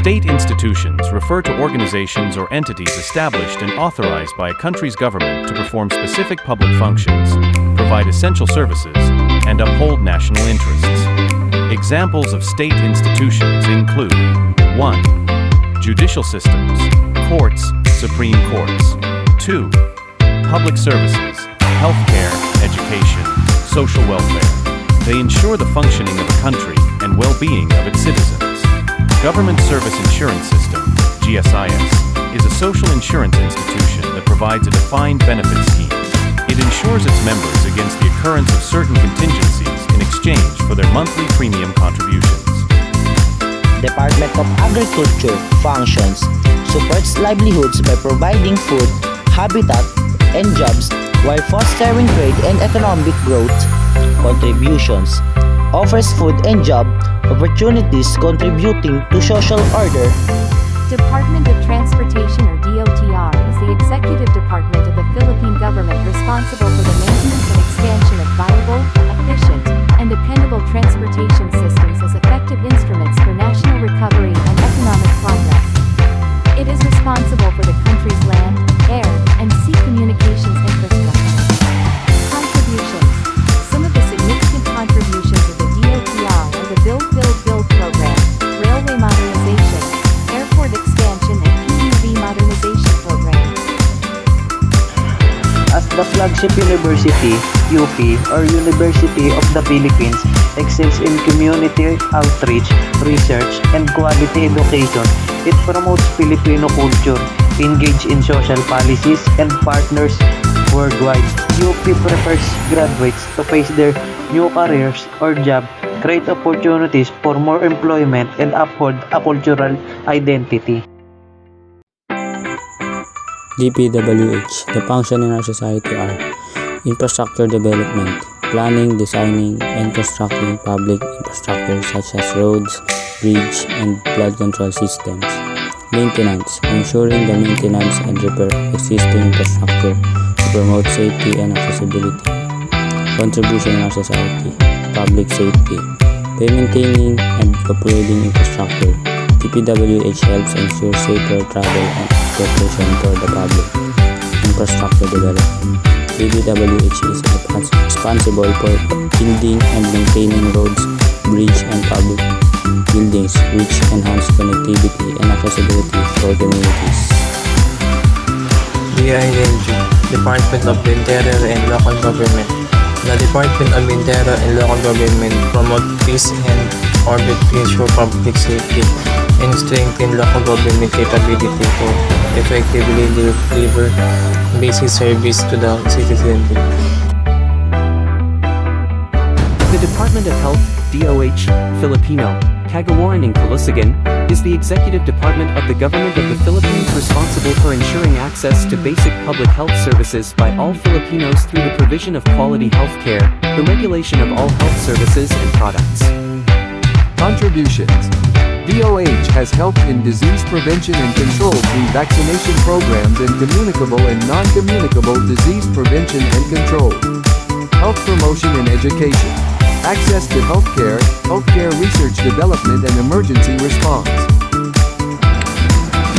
State institutions refer to organizations or entities established and authorized by a country's government to perform specific public functions, provide essential services, and uphold national interests. Examples of state institutions include 1. Judicial systems, courts, Supreme Courts. 2. Public services, healthcare, education, social welfare. They ensure the functioning of a country and well-being of its citizens. Government Service Insurance System, GSIS, is a social insurance institution that provides a defined benefit scheme. It insures its members against the occurrence of certain contingencies in exchange for their monthly premium contributions. Department of Agriculture functions, supports livelihoods by providing food, habitat, and jobs while fostering trade and economic growth. Contributions, offers food and job opportunities contributing to social order. Department of Transportation or DOTR is the executive department of the Philippine government responsible for the maintenance and expansion of viable, efficient, and dependable transportation systems as effective instruments for national recovery and economic progress. It is responsible for the country's land, air, and sea communications infrastructure. Contributions. Some of the significant contributions of the DOTR are the Build program, railway modernization, airport expansion, and PUV modernization program. As the flagship university, UP, or University of the Philippines, excels in community outreach, research, and quality education. It promotes Filipino culture, engage in social policies, and partners worldwide. UP prepares graduates to face their new careers or job, create opportunities for more employment, and uphold a cultural identity. DPWH. The function in our society are infrastructure development, planning, designing, and constructing public infrastructure such as roads, bridge, and flood control systems. Maintenance, ensuring the maintenance and repair of existing infrastructure to promote safety and accessibility. Contribution in our society, public safety, by maintaining and upgrading infrastructure. DPWH helps ensure safer travel and transportation for the public. Infrastructure development. DPWH is responsible for building and maintaining roads, bridges, and public buildings which enhance connectivity and accessibility for communities. DILG, Department of the Interior and Local Government. The Department of Interior and Local Government promote peace and order to ensure public safety and strengthen local government capability to effectively deliver basic service to the citizens. The Department of Health, DOH, Filipino, Cagawaran and Caloosagan, is the executive department of the government of the Philippines responsible for ensuring access to basic public health services by all Filipinos through the provision of quality health care, the regulation of all health services and products. Contributions. DOH has helped in disease prevention and control through vaccination programs and communicable and non-communicable disease prevention and control. Health promotion and education. Access to healthcare, healthcare research development and emergency response.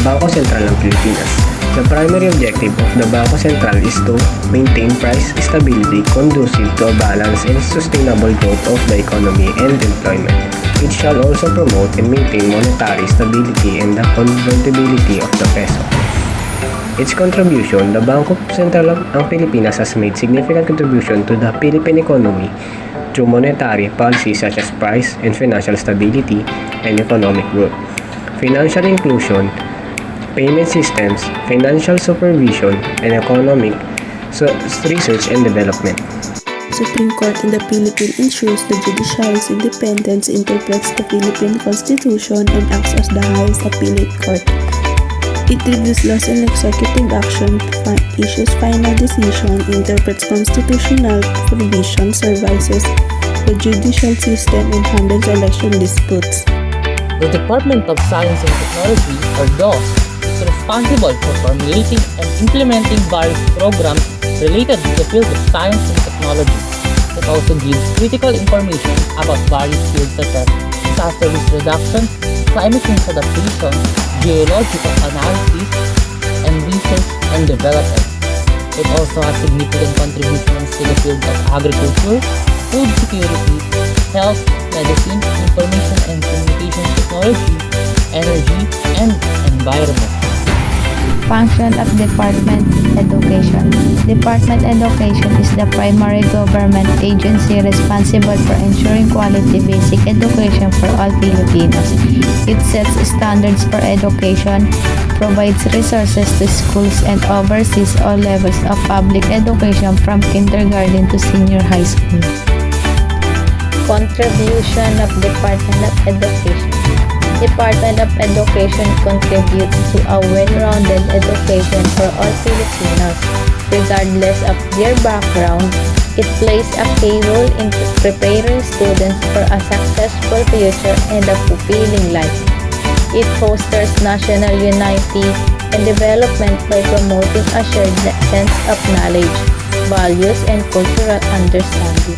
Bangko Sentral ng Pilipinas. The primary objective of the Bangko Sentral is to maintain price stability conducive to a balanced and sustainable growth of the economy and employment. It shall also promote and maintain monetary stability and the convertibility of the peso. Its contribution, the Bangko Sentral ng Pilipinas has made significant contribution to the Philippine economy through monetary policies such as price and financial stability and economic growth, financial inclusion, payment systems, financial supervision, and economic research and development. Supreme Court in the Philippines ensures the judiciary's independence, interprets the Philippine Constitution, and acts as the highest appellate court. It reviews laws and executive action, issues final decision, interprets constitutional provisions, supervises the judicial system, and handles election disputes. The Department of Science and Technology, or DOS, is responsible for formulating and implementing various programs related to the field of science and technology. It also gives critical information about various fields such as disaster risk reduction, climate change adaptation, geological analysis, and research and development. It also has significant contributions to the field of agriculture, food security, health, medicine, information and communication technology, energy, and environment. Function of Department Education. Department Education is the primary government agency responsible for ensuring quality basic education for all Filipinos. It sets standards for education, provides resources to schools, and oversees all levels of public education from kindergarten to senior high school. Contribution of Department of Education. Department of Education contributes to a well-rounded education for all Filipinos, regardless of their background. It plays a key role in preparing students for a successful future and a fulfilling life. It fosters national unity and development by promoting a shared sense of knowledge, values, and cultural understanding.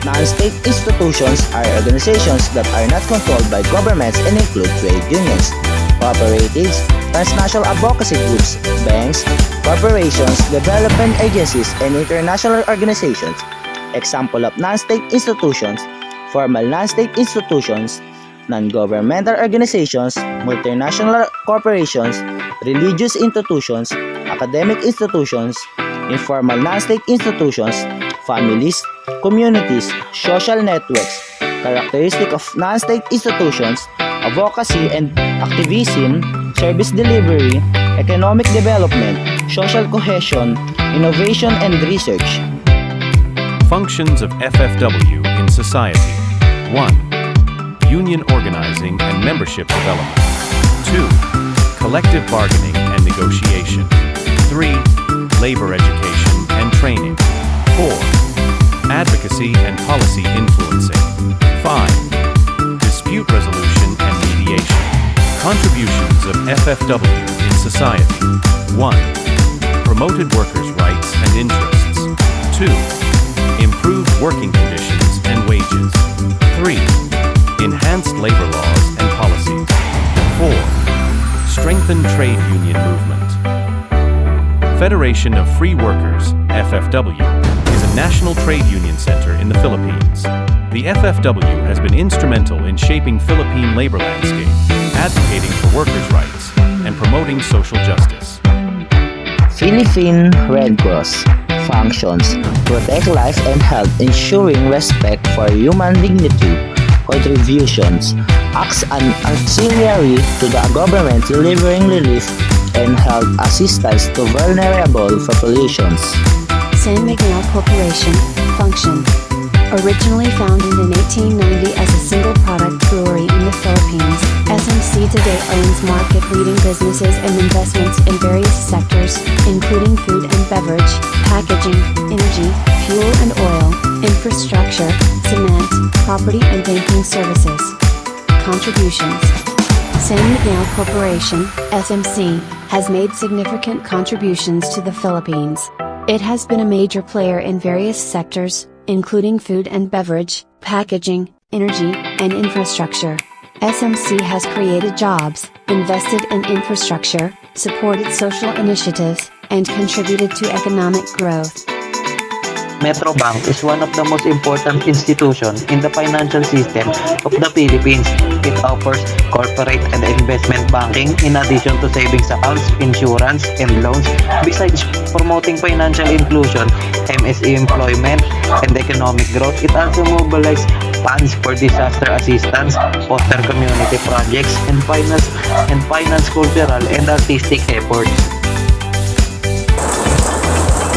Non-state institutions are organizations that are not controlled by governments and include trade unions, cooperatives, transnational advocacy groups, banks, corporations, development agencies, and international organizations. Example of non-state institutions: formal non-state institutions, non-governmental organizations, multinational corporations, religious institutions, academic institutions, informal non-state institutions, families, communities, social networks. Characteristic of non-state institutions: advocacy and activism, service delivery, economic development, social cohesion, innovation and research. Functions of FFW in society. 1. Union organizing and membership development. 2. Collective bargaining and negotiation. 3. Labor education and training. 4. Advocacy and policy influencing. 5. Dispute resolution and mediation. Contributions of FFW in society. 1. Promoted workers' rights and interests. 2. Improved working conditions and wages. 3. Enhanced labor laws and policies. 4. Strengthened trade union movement. Federation of Free Workers, FFW, is a national trade union center in the Philippines. The FFW has been instrumental in shaping Philippine labor landscape, advocating for workers' rights, and promoting social justice. Philippine Red Cross functions: protect life and health, ensuring respect for human dignity. Contributions: acts an auxiliary to the government, delivering relief and health assistance to vulnerable populations. San Miguel Corporation, function. Originally founded in 1890 as a single-product brewery in the Philippines, SMC today owns market-leading businesses and investments in various sectors, including food and beverage, packaging, energy, fuel and oil, infrastructure, cement, property and banking services. Contributions. San Miguel Corporation, SMC, has made significant contributions to the Philippines. It has been a major player in various sectors, including food and beverage, packaging, energy, and infrastructure. SMC has created jobs, invested in infrastructure, supported social initiatives, and contributed to economic growth. Metrobank is one of the most important institutions in the financial system of the Philippines. It offers corporate and investment banking in addition to savings accounts, insurance, and loans. Besides promoting financial inclusion, MSE employment, and economic growth, it also mobilizes funds for disaster assistance, foster community projects, and finance cultural and artistic efforts.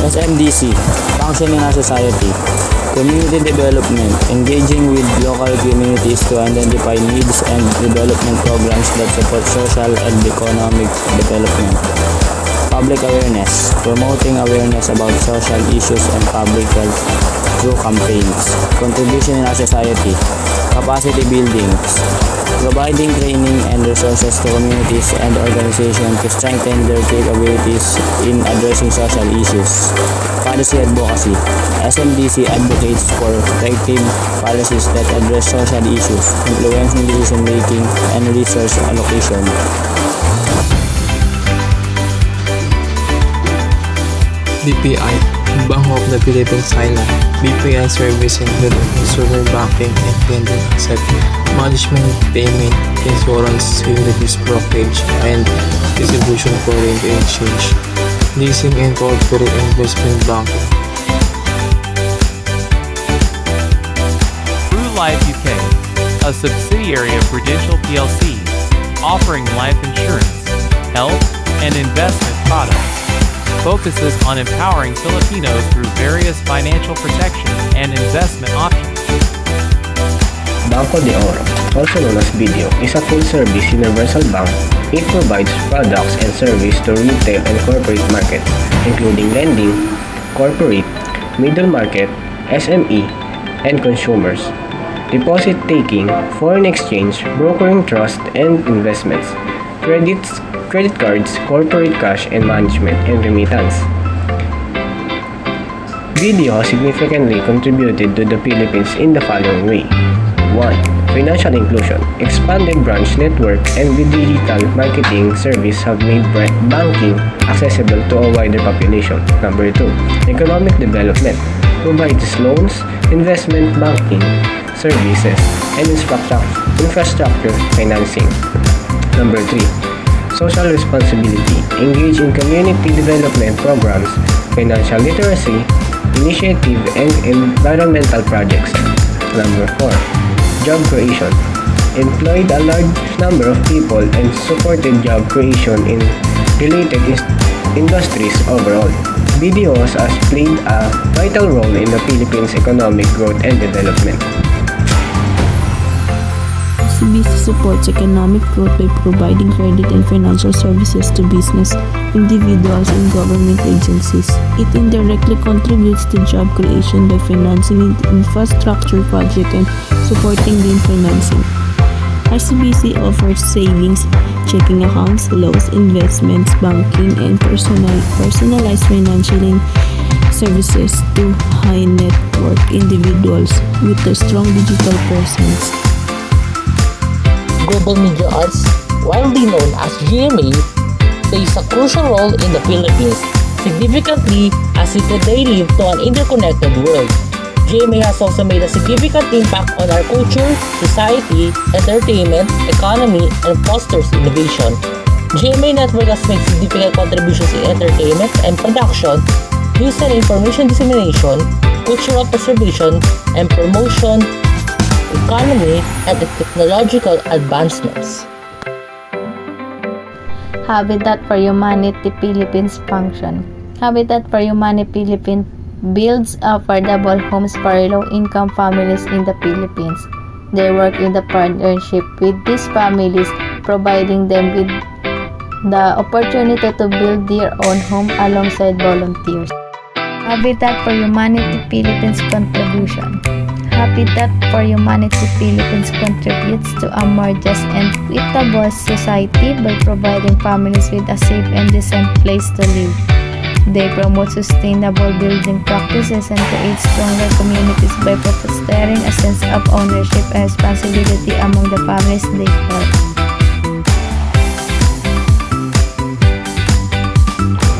SMDC, function in our society, community development, engaging with local communities to identify needs and development programs that support social and economic development. Public awareness, promoting awareness about social issues and public health through campaigns. Contribution in our society, capacity buildings, providing training and resources to communities and organizations to strengthen their capabilities in addressing social issues. Policy advocacy, SMDC advocates for effective policies that address social issues, influencing decision making and resource allocation. BPI, Bank of the Philippines Island. BPI service include consumer banking and lending asset management, payment, insurance, securities brokerage, and distribution foreign exchange, leasing and corporate investment banking. Through Life UK, a subsidiary of Prudential plc, offering life insurance, health, and investment products, focuses on empowering Filipinos through various financial protection and investment options. Banco de Oro, also known as BDO, is a full-service universal bank. It provides products and services to retail and corporate markets, including lending, corporate, middle market, SME, and consumers, deposit taking, foreign exchange, brokering trust and investments, credit cards, corporate cash and management, and remittance. BDO significantly contributed to the Philippines in the following way. 1. Financial inclusion. Expanded branch network and the digital marketing service have made banking accessible to a wider population. Number 2. Economic development. Provides loans, investment banking services, and infrastructure financing. Number 3. Social responsibility. Engage in community development programs, financial literacy, initiative, and environmental projects. Number 4. Job creation. Employed a large number of people and supported job creation in related industries overall. BDOs has played a vital role in the Philippines' economic growth and development. CBC supports economic growth by providing credit and financial services to business, individuals, and government agencies. It indirectly contributes to job creation by financing infrastructure projects and supporting green financing. ICBC offers savings, checking accounts, loans, investments, banking, and personalized financial services to high net worth individuals with a strong digital presence. Global Media Arts, widely known as GMA, plays a crucial role in the Philippines, significantly as they live to an interconnected world. GMA has also made a significant impact on our culture, society, entertainment, economy, and fosters innovation. GMA Network has made significant contributions in entertainment and production, news and information dissemination, cultural preservation and promotion, economy, and technological advancements. Habitat for Humanity Philippines function. Habitat for Humanity Philippines builds affordable homes for low-income families in the Philippines. They work in the partnership with these families, providing them with the opportunity to build their own home alongside volunteers. Habitat for Humanity Philippines contribution. Habitat for Humanity Philippines contributes to a more just and equitable society by providing families with a safe and decent place to live. They promote sustainable building practices and create stronger communities by fostering a sense of ownership and responsibility among the families they help.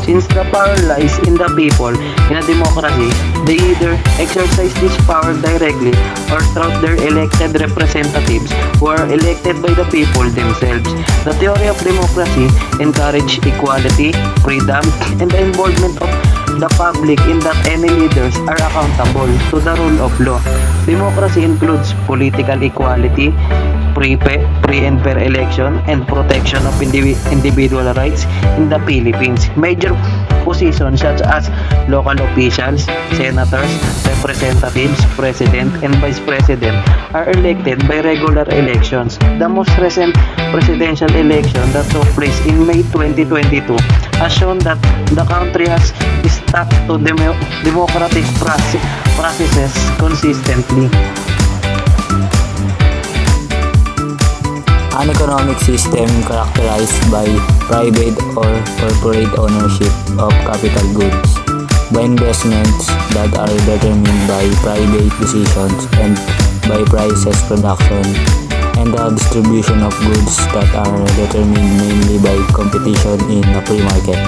Since the power lies in the people in a democracy, they either exercise this power directly or through their elected representatives who are elected by the people themselves. The theory of democracy encourages equality, freedom, and the involvement of the public in that any leaders are accountable to the rule of law. Democracy includes political equality, free and fair election, and protection of individual rights in the Philippines. Major positions such as local officials, senators, representatives, president, and vice president are elected by regular elections. The most recent presidential election that took place in May 2022 has shown that the country has stuck to democratic processes consistently. An economic system characterized by private or corporate ownership of capital goods, by investments that are determined by private decisions and by prices production, and the distribution of goods that are determined mainly by competition in a free market.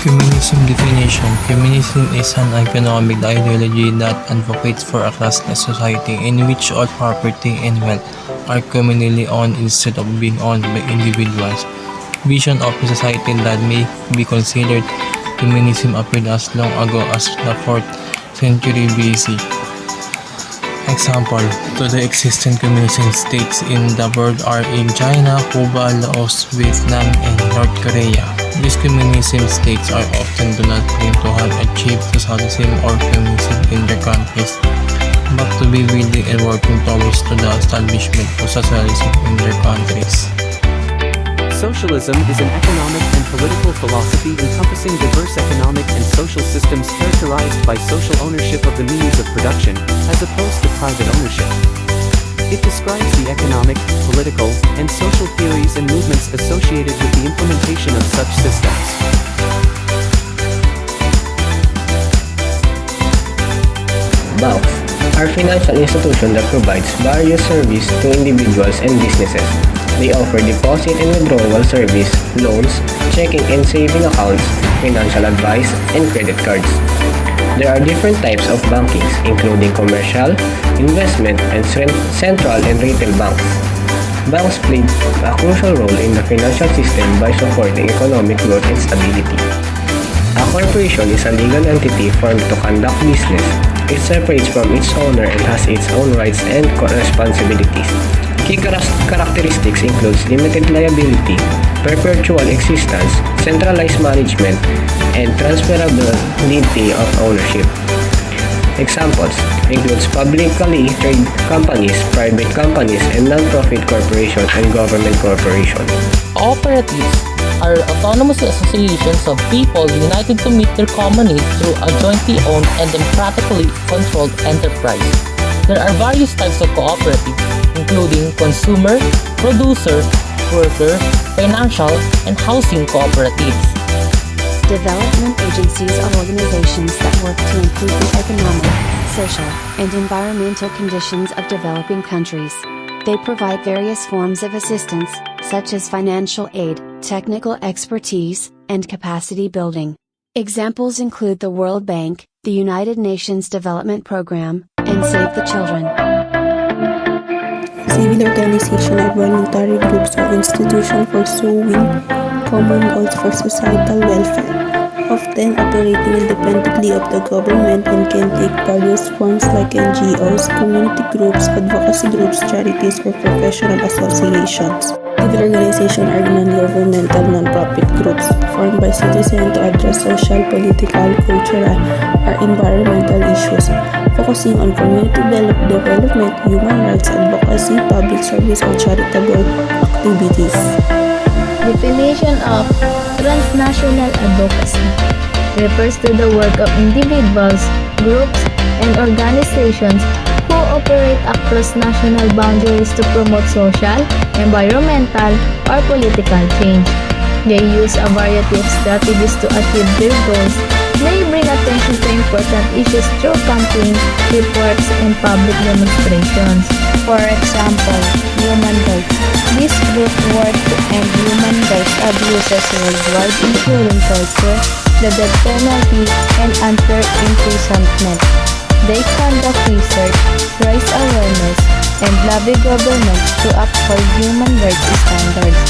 Communism definition. Communism is an economic ideology that advocates for a classless society in which all property and wealth are communally owned instead of being owned by individuals. Vision of a society that may be considered communism appeared as long ago as the 4th century BC. Example to the existing communist states in the world are in China, Cuba, Laos, Vietnam, and North Korea. These communism states are often do not claim to have achieved socialism or communism in their countries, but to be willing and working towards to the establishment of socialism in their countries. Socialism is an economic and political philosophy encompassing diverse economic and social systems characterized by social ownership of the means of production, as opposed to private ownership. It describes the economic, political, and social theories and movements associated with the implementation of such systems. Banks are financial institutions that provides various services to individuals and businesses. They offer deposit and withdrawal service, loans, checking and saving accounts, financial advice, and credit cards. There are different types of banking, including commercial, investment, and central and retail banks. Banks play a crucial role in the financial system by supporting economic growth and stability. A corporation is a legal entity formed to conduct business. It separates from its owner and has its own rights and responsibilities. Key characteristics include limited liability, perpetual existence, centralized management, and transferability of ownership. Examples includes publicly traded companies, private companies, and non-profit corporations and government corporations. Cooperatives are autonomous associations of people united to meet their common needs through a jointly owned and democratically controlled enterprise. There are various types of cooperatives, including consumer, producer, worker, financial, and housing cooperatives. Development agencies are organizations that work to improve the economic, social, and environmental conditions of developing countries. They provide various forms of assistance, such as financial aid, technical expertise, and capacity building. Examples include the World Bank, the United Nations Development Program, and Save the Children. Civil organization are voluntary groups or institutions pursuing common goals for societal welfare, often operating independently of the government and can take various forms like NGOs, community groups, advocacy groups, charities, or professional associations. Civil organizations are non-governmental non-profit groups formed by citizens to address social, political, cultural, or environmental issues, focusing on community development, human rights advocacy, public service, or charitable activities. Definition of transnational advocacy refers to the work of individuals, groups, and organizations who operate across national boundaries to promote social, environmental, or political change. They use a variety of strategies to achieve their goals. They bring attention to important issues through campaigns, reports, and public demonstrations. For example, human rights. This group works to end human rights abuses worldwide, including torture, the death penalty, and unfair imprisonment. They conduct research, raise awareness, and lobby governments to uphold human rights standards.